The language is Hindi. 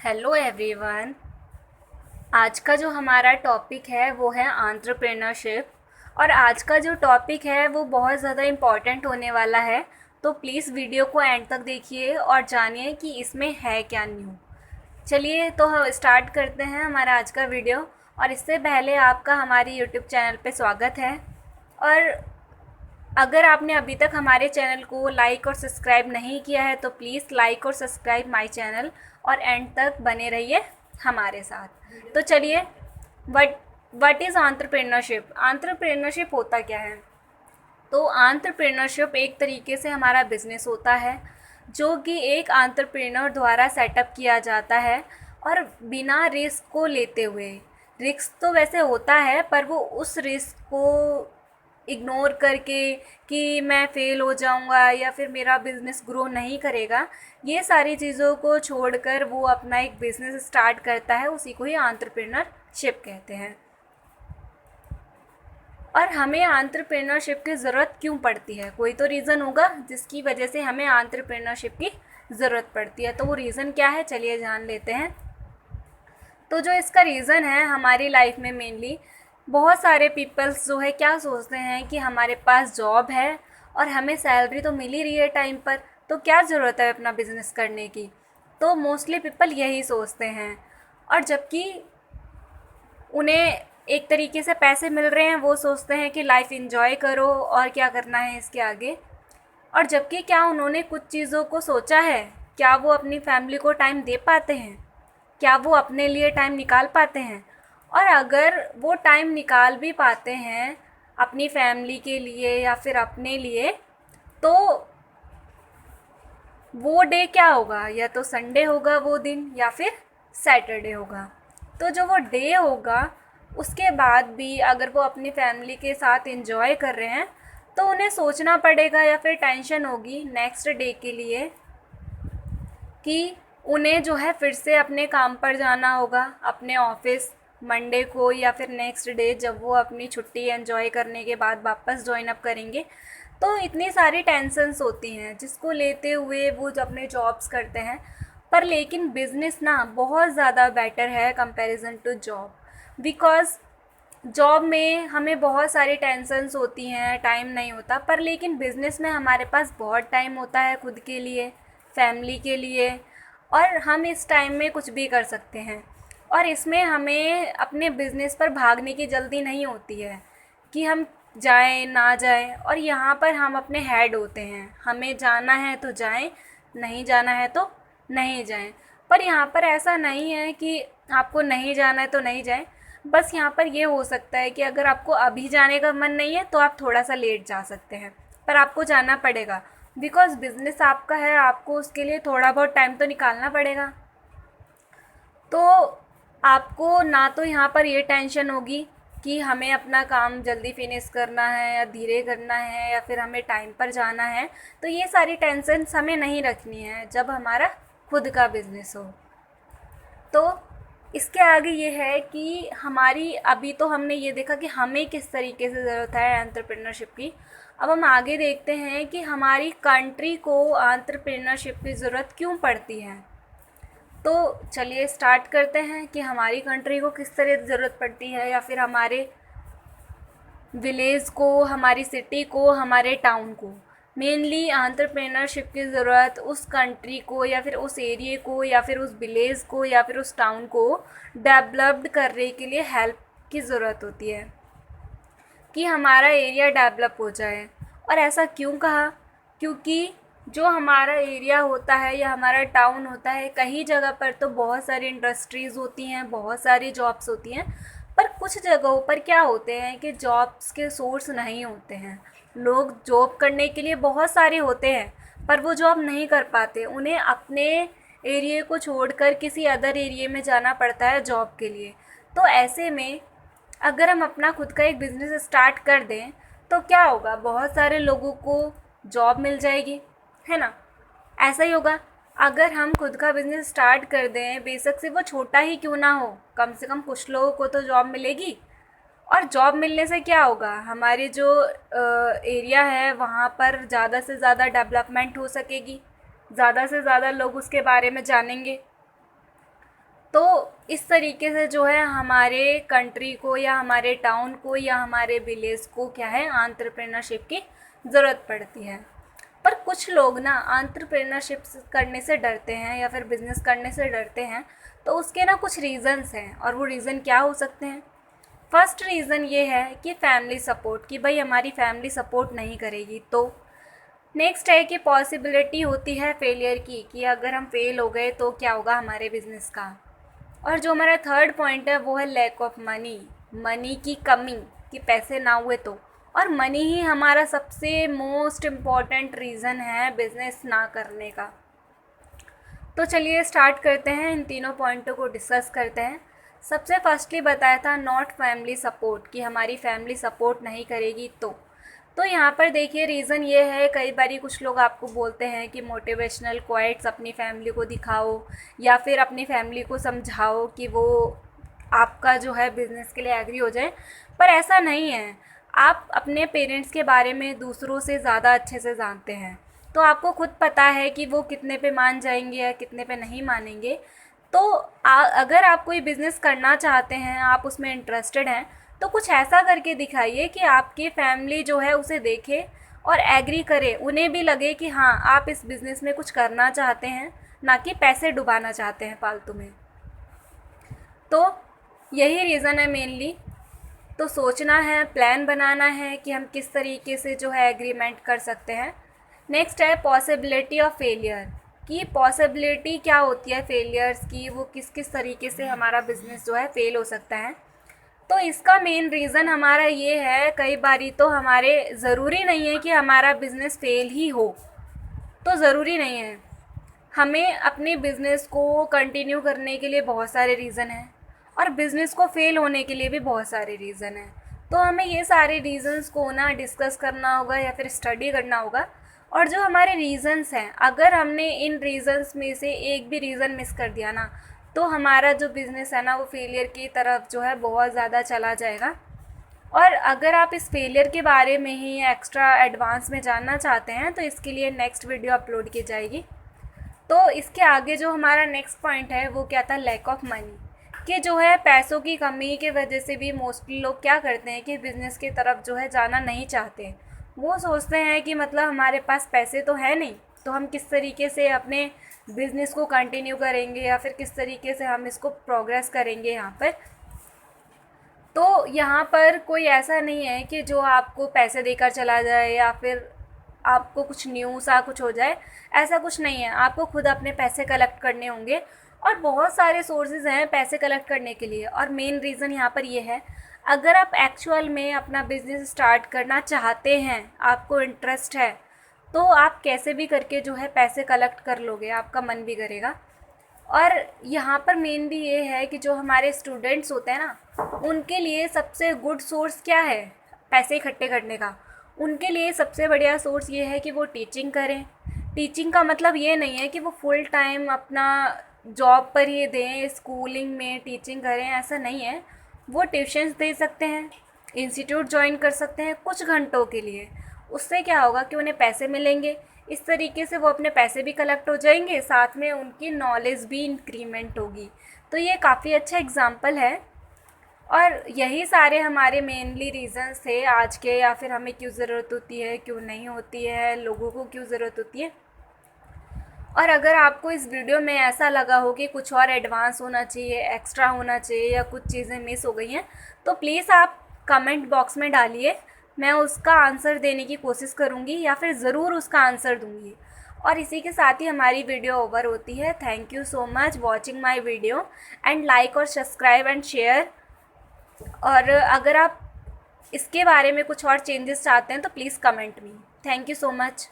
Hello everyone. आज का जो हमारा टॉपिक है वो है एंटरप्रेन्योरशिप। और आज का जो टॉपिक है वो बहुत ज़्यादा इम्पॉर्टेंट होने वाला है। तो प्लीज़ वीडियो को एंड तक देखिए और जानिए कि इसमें है क्या न्यू। चलिए तो हम स्टार्ट करते हैं हमारा आज का वीडियो। और इससे पहले आपका हमारे यूट्यूब चैनल पे स्वागत है। और अगर आपने अभी तक हमारे चैनल को लाइक और सब्सक्राइब नहीं किया है तो प्लीज़ लाइक और सब्सक्राइब माय चैनल और एंड तक बने रहिए हमारे साथ। तो चलिए, व्हाट इज़ एंटरप्रेन्योरशिप। एंटरप्रेन्योरशिप होता क्या है? तो एंटरप्रेन्योरशिप एक तरीके से हमारा बिजनेस होता है जो कि एक एंटरप्रेन्योर द्वारा सेटअप किया जाता है और बिना रिस्क को लेते हुए। रिस्क तो वैसे होता है पर वो उस रिस्क को इग्नोर करके कि मैं फ़ेल हो जाऊंगा या फिर मेरा बिज़नेस ग्रो नहीं करेगा, ये सारी चीज़ों को छोड़कर वो अपना एक बिज़नेस स्टार्ट करता है, उसी को ही एंटरप्रेन्योरशिप कहते हैं। और हमें एंटरप्रेन्योरशिप की ज़रूरत क्यों पड़ती है? कोई तो रीज़न होगा जिसकी वजह से हमें एंटरप्रेन्योरशिप की ज़रूरत पड़ती है। तो वो रीज़न क्या है, चलिए जान लेते हैं। तो जो इसका रीज़न है हमारी लाइफ में मेनली बहुत सारे पीपल्स जो है क्या सोचते हैं कि हमारे पास जॉब है और हमें सैलरी तो मिल ही रही है टाइम पर, तो क्या ज़रूरत है अपना बिज़नेस करने की। तो मोस्टली पीपल यही सोचते हैं। और जबकि उन्हें एक तरीके से पैसे मिल रहे हैं, वो सोचते हैं कि लाइफ इंजॉय करो और क्या करना है इसके आगे। और जबकि क्या उन्होंने कुछ चीज़ों को सोचा है? क्या वो अपनी फैमिली को टाइम दे पाते हैं? क्या वो अपने लिए टाइम निकाल पाते हैं? और अगर वो टाइम निकाल भी पाते हैं अपनी फैमिली के लिए या फिर अपने लिए, तो वो डे क्या होगा? या तो संडे होगा वो दिन या फिर सैटरडे होगा। तो जो वो डे होगा उसके बाद भी अगर वो अपनी फैमिली के साथ एंजॉय कर रहे हैं तो उन्हें सोचना पड़ेगा या फिर टेंशन होगी नेक्स्ट डे के लिए कि उन्हें जो है फिर से अपने काम पर जाना होगा, अपने ऑफिस मंडे को या फिर नेक्स्ट डे जब वो अपनी छुट्टी एंजॉय करने के बाद वापस ज्वाइन अप करेंगे। तो इतनी सारी टेंशन्स होती हैं जिसको लेते हुए वो जब अपने जॉब्स करते हैं। पर लेकिन बिज़नेस ना बहुत ज़्यादा बेटर है comparison to job. Because job में हमें बहुत सारी टेंशन्स होती हैं, टाइम नहीं होता। पर लेकिन बिज़नेस में हमारे पास बहुत टाइम होता है खुद के लिए, फैमिली के लिए, और हम इस टाइम में कुछ भी कर सकते हैं। और इसमें हमें अपने बिज़नेस पर भागने की जल्दी नहीं होती है कि हम जाएं ना जाएं। और यहाँ पर हम अपने हेड होते हैं, हमें जाना है तो जाएं, नहीं जाना है तो नहीं जाएं। पर यहाँ पर ऐसा नहीं है कि आपको नहीं जाना है तो नहीं जाएं। बस यहाँ पर ये हो सकता है कि अगर आपको अभी जाने का मन नहीं है तो आप थोड़ा सा लेट जा सकते हैं, पर आपको जाना पड़ेगा। बिकॉज़ बिज़नेस आपका है, आपको उसके लिए थोड़ा बहुत टाइम तो निकालना पड़ेगा। तो आपको ना तो यहाँ पर ये टेंशन होगी कि हमें अपना काम जल्दी फिनिश करना है या धीरे करना है या फिर हमें टाइम पर जाना है। तो ये सारी टेंशन्स हमें नहीं रखनी है जब हमारा खुद का बिज़नेस हो। तो इसके आगे ये है कि हमारी अभी तो हमने ये देखा कि हमें किस तरीके से ज़रूरत है एंटरप्रेन्योरशिप की। अब हम आगे देखते हैं कि हमारी कंट्री को एंटरप्रेन्योरशिप की ज़रूरत क्यों पड़ती है। तो चलिए स्टार्ट करते हैं कि हमारी कंट्री को किस तरह ज़रूरत पड़ती है, या फिर हमारे विलेज को, हमारी सिटी को, हमारे टाउन को। मेनली एंटरप्रेन्योरशिप की ज़रूरत उस कंट्री को या फिर उस एरिए को या फिर उस विलेज को या फिर उस टाउन को डेवलप्ड करने के लिए हेल्प की ज़रूरत होती है कि हमारा एरिया डेवलप हो जाए। और ऐसा क्यों कहा? क्योंकि जो हमारा एरिया होता है या हमारा टाउन होता है, कई जगह पर तो बहुत सारी इंडस्ट्रीज़ होती हैं, बहुत सारी जॉब्स होती हैं। पर कुछ जगहों पर क्या होते हैं कि जॉब्स के सोर्स नहीं होते हैं। लोग जॉब करने के लिए बहुत सारे होते हैं पर वो जॉब नहीं कर पाते, उन्हें अपने एरिए को छोड़कर किसी अदर एरिए में जाना पड़ता है जॉब के लिए। तो ऐसे में अगर हम अपना खुद का एक बिज़नेस स्टार्ट कर दें तो क्या होगा, बहुत सारे लोगों को जॉब मिल जाएगी, है ना। ऐसा ही होगा अगर हम खुद का बिज़नेस स्टार्ट कर दें, बेशक से वो छोटा ही क्यों ना हो, कम से कम कुछ लोगों को तो जॉब मिलेगी। और जॉब मिलने से क्या होगा, हमारे जो एरिया है वहाँ पर ज़्यादा से ज़्यादा डेवलपमेंट हो सकेगी, ज़्यादा से ज़्यादा लोग उसके बारे में जानेंगे। तो इस तरीके से जो है हमारे कंट्री को या हमारे टाउन को या हमारे विलेज को क्या है, एंटरप्रेन्योरशिप की ज़रूरत पड़ती है। पर कुछ लोग ना एंटरप्रेन्योरशिप करने से डरते हैं या फिर बिज़नेस करने से डरते हैं। तो उसके ना कुछ रीज़न्स हैं, और वो रीज़न क्या हो सकते हैं। फर्स्ट रीज़न ये है कि फैमिली सपोर्ट, कि भाई हमारी फैमिली सपोर्ट नहीं करेगी। तो नेक्स्ट है कि पॉसिबिलिटी होती है फेलियर की, कि अगर हम फेल हो गए तो क्या होगा हमारे बिज़नेस का। और जो हमारा थर्ड पॉइंट है वो है लैक ऑफ मनी, मनी की कमी, कि पैसे ना हुए तो। और मनी ही हमारा सबसे मोस्ट इम्पॉर्टेंट रीज़न है बिज़नेस ना करने का। तो चलिए स्टार्ट करते हैं, इन तीनों पॉइंटों को डिस्कस करते हैं। सबसे फर्स्टली बताया था नॉट फैमिली सपोर्ट, कि हमारी फैमिली सपोर्ट नहीं करेगी तो यहाँ पर देखिए रीज़न ये है, कई बारी कुछ लोग आपको बोलते हैं कि मोटिवेशनल क्वाइट्स अपनी फैमिली को दिखाओ या फिर अपनी फैमिली को समझाओ कि वो आपका जो है बिज़नेस के लिए एग्री हो जाए। पर ऐसा नहीं है। आप अपने पेरेंट्स के बारे में दूसरों से ज़्यादा अच्छे से जानते हैं, तो आपको खुद पता है कि वो कितने पे मान जाएंगे या कितने पे नहीं मानेंगे। तो अगर आप कोई बिज़नेस करना चाहते हैं, आप उसमें इंटरेस्टेड हैं, तो कुछ ऐसा करके दिखाइए कि आपकी फैमिली जो है उसे देखे और एग्री करे, उन्हें भी लगे कि हाँ आप इस बिज़नेस में कुछ करना चाहते हैं, ना कि पैसे डुबाना चाहते हैं फालतू में। तो यही रीज़न है मेनली। तो सोचना है, प्लान बनाना है कि हम किस तरीके से जो है एग्रीमेंट कर सकते हैं। नेक्स्ट है पॉसिबिलिटी ऑफ फेलियर, कि पॉसिबिलिटी क्या होती है फेलियर्स की, वो किस किस तरीके से हमारा बिज़नेस जो है फेल हो सकता है। तो इसका मेन रीज़न हमारा ये है, कई बारी तो हमारे ज़रूरी नहीं है कि हमारा बिज़नेस फेल ही हो, तो ज़रूरी नहीं है। हमें अपने बिज़नेस को कंटिन्यू करने के लिए बहुत सारे रीज़न हैं, और बिज़नेस को फेल होने के लिए भी बहुत सारे रीज़न हैं। तो हमें ये सारे रीज़न्स को ना डिस्कस करना होगा या फिर स्टडी करना होगा। और जो हमारे रीज़न्स हैं, अगर हमने इन रीज़न्स में से एक भी रीज़न मिस कर दिया ना, तो हमारा जो बिज़नेस है ना वो फेलियर की तरफ जो है बहुत ज़्यादा चला जाएगा। और अगर आप इस फेलियर के बारे में ही एक्स्ट्रा एडवांस में जानना चाहते हैं तो इसके लिए नेक्स्ट वीडियो अपलोड की जाएगी। तो इसके आगे जो हमारा नेक्स्ट पॉइंट है वो क्या था, लैक ऑफ मनी, कि जो है पैसों की कमी की वजह से भी मोस्टली लोग क्या करते हैं कि बिज़नेस की तरफ जो है जाना नहीं चाहते। वो सोचते हैं कि मतलब हमारे पास पैसे तो है नहीं, तो हम किस तरीके से अपने बिज़नेस को कंटिन्यू करेंगे या फिर किस तरीके से हम इसको प्रोग्रेस करेंगे यहाँ पर। तो यहाँ पर कोई ऐसा नहीं है कि जो आपको पैसे देकर चला जाए या फिर आपको कुछ न्यू सा कुछ हो जाए, ऐसा कुछ नहीं है। आपको खुद अपने पैसे कलेक्ट करने होंगे, और बहुत सारे सोर्सेज हैं पैसे कलेक्ट करने के लिए। और मेन रीज़न यहाँ पर ये है, अगर आप एक्चुअल में अपना बिज़नेस स्टार्ट करना चाहते हैं, आपको इंटरेस्ट है, तो आप कैसे भी करके जो है पैसे कलेक्ट कर लोगे, आपका मन भी करेगा। और यहाँ पर मेनली ये है कि जो हमारे स्टूडेंट्स होते हैं ना, उनके लिए सबसे गुड सोर्स क्या है पैसे इकट्ठे करने का। उनके लिए सबसे बढ़िया सोर्स ये है कि वो टीचिंग करें। टीचिंग का मतलब ये नहीं है कि वो फुल टाइम अपना जॉब पर ही दें, स्कूलिंग में टीचिंग करें, ऐसा नहीं है। वो ट्यूशन्स दे सकते हैं, इंस्टीट्यूट ज्वाइन कर सकते हैं कुछ घंटों के लिए। उससे क्या होगा कि उन्हें पैसे मिलेंगे, इस तरीके से वो अपने पैसे भी कलेक्ट हो जाएंगे, साथ में उनकी नॉलेज भी इंक्रीमेंट होगी। तो ये काफ़ी अच्छा एग्जाम्पल है। और यही सारे हमारे मेनली रीज़न्स थे आज के, या फिर हमें क्यों ज़रूरत होती है, क्यों नहीं होती है, लोगों को क्यों ज़रूरत होती है। और अगर आपको इस वीडियो में ऐसा लगा हो कि कुछ और एडवांस होना चाहिए, एक्स्ट्रा होना चाहिए, या कुछ चीज़ें मिस हो गई हैं, तो प्लीज़ आप कमेंट बॉक्स में डालिए, मैं उसका आंसर देने की कोशिश करूँगी या फिर ज़रूर उसका आंसर दूँगी। और इसी के साथ ही हमारी वीडियो ओवर होती है। Thank you so much watching my video, and like और सब्सक्राइब एंड शेयर। और अगर आप इसके बारे में कुछ और चेंजेस चाहते हैं तो please comment me. Thank you so much.